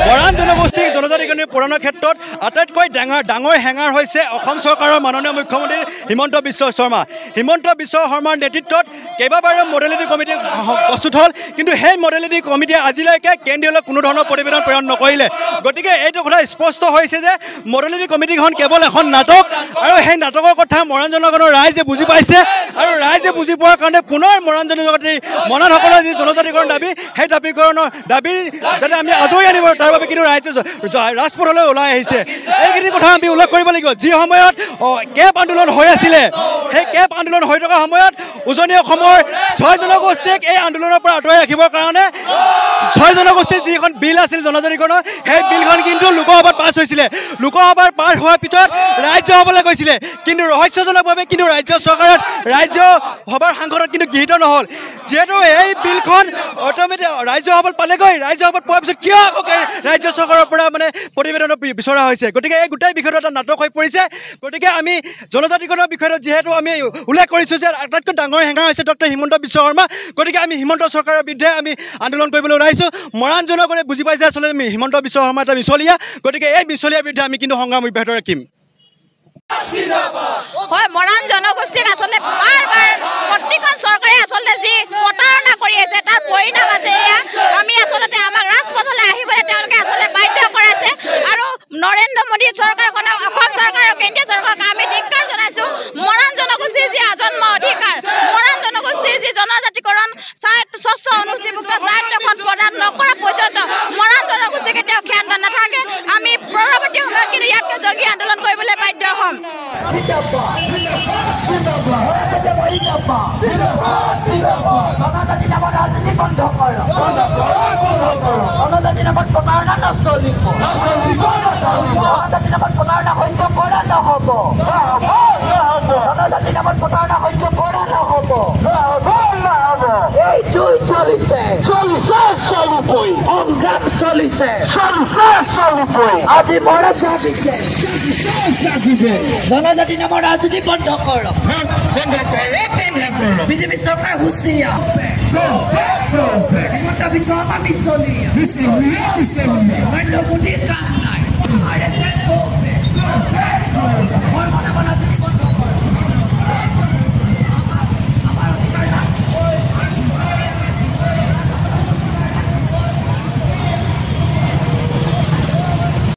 মৰাণ জনগোষ্ঠীক জনজাতিকৰণৰ পূৰণৰ ক্ষেত্ৰত আটাইতকৈ ডাঙৰ হেঙাৰ হৈছে অসম চৰকাৰৰ মাননীয় মুখ্যমন্ত্ৰী হিমন্ত বিশ্ব শৰ্মা। হিমন্ত বিশ্ব শৰ্মাৰ নেতৃত্বত কেইবাবাৰো মডেলিটি কমিটি প্ৰস্তুত হ'ল, কিন্তু সেই মডেলিটি কমিটিয়ে আজিলৈকে কেন্দ্ৰীয়লৈ কোনো ধৰণৰ প্ৰতিবেদন প্ৰেৰণ নকৰিলে। গতিকে এইটো কথা স্পষ্ট হৈছে যে মডেলিটি কমিটিখন কেৱল এখন নাটক, আৰু সেই নাটকৰ কথা মৰাণ জনগণৰ ৰাইজে বুজি পাইছে, আৰু ৰাইজে বুজি পোৱাৰ কাৰণে পুনৰ মৰাণ জনজাতিৰ মৰাণসকলৰ যি জনজাতিকৰণ দাবী, সেই দাবী যাতে আমি আজৰি আনিব তাৰ বাবে কিন্তু ৰাইজে ৰাজপথলৈ ওলাই আহিছে। এইখিনি কথা আমি উল্লেখ কৰিব লাগিব। যি সময়ত কেব আন্দোলন হৈ আছিলে, সেই কেব আন্দোলন হৈ থকা সময়ত উজনি অসমৰ 6 জনগোষ্ঠীক এই আন্দোলনৰ পৰা আঁতৰাই ৰাখিবৰ কাৰণে 6 জনগোষ্ঠীৰ যিখন বিল আছিল জনজাতিকৰণৰ, সেই বিলখন কিন্তু লোকসভাত পাছ হৈছিলে। লোকসভাৰ পাছ হোৱাৰ পিছত ৰাজ্যসভালৈ গৈছিলে, কিন্তু ৰহস্যজনকভাৱে কিন্তু ৰাজ্য চৰকাৰত ৰাজ্যসভাৰ সাংসদত কিন্তু গৃহীত নহ'ল। যিহেতু এই বিলখন অট'মেটিক ৰাজ্যসভাত পালেগৈ, ৰাজ্যসভাত পোৱাৰ পিছত কিয় আকৌ ৰাজ্য চৰকাৰৰ পৰা মানে প্ৰতিবেদন বিচৰা হৈছে। গতিকে এই গোটেই বিষয়টো এটা নাটক হৈ পৰিছে। গতিকে আমি জনজাতিকৰণৰ বিষয়টো যিহেতু আমি উল্লেখ কৰিছোঁ যে আটাইতকৈ ডাঙৰ হেঙাৰ হৈছে ডক্টৰ হিমন্ত বিশ্ব শৰ্মা, গতিকে আমি হিমন্ত চৰকাৰৰ বিৰুদ্ধে আমি আন্দোলন কৰিবলৈ ওলাইছোঁ। মৰাণ জনগণে বুজি পাইছে আচলতে হিমন্ত বিশ্ব শৰ্মা এটা মিছলীয়া, গতিকে এই মিছলীয়াৰ বিৰুদ্ধে আমি কিন্তু সংগ্ৰাম অব্যাহত ৰাখিম। হয়, মৰাণ জনগোষ্ঠীক আচলতে বাৰ প্ৰতিখন চৰকাৰে আচলতে যি প্ৰতাৰণা কৰি আছে তাৰ পৰিণাম আছে। এয়া আমি আচলতে আমাক ৰাজপথলৈ আহিবলৈ তেওঁলোকে আচলতে বাধ্য কৰাইছে, আৰু নৰেন্দ্ৰ মোদী চৰকাৰখনক, অসম চৰকাৰ আৰু কেন্দ্ৰীয় চৰকাৰক আমি ধিক্কাৰ জনাইছোঁ। মৰাণ জনগোষ্ঠীৰ যি আজন্ম অধিকাৰ, মৰাণ জনগোষ্ঠীৰ যি জনজাতিকৰণ ষষ্ঠ অনুসূচীভুক্ত স্বায়ত্তখন প্ৰদান নকৰা পৰ্যন্ত মৰাণ জনগোষ্ঠী কেতিয়াও ক্ষান্ত নাথাকে। আমি পৰৱৰ্তী সময়ত কিন্তু ইয়াতকৈ জলদি আন্দোলন কৰিবলৈ বাধ্য হ'ম। আজি জনজাতি নামৰ ৰাজনীতি বন্ধ কৰক, বিজেপি চৰকাৰ হুঁচিয়া, হিমন্ত বিশ্ব শৰ্মা মিছলীয়া, নৰেন্দ্ৰ মোদীৰ কাম নাই।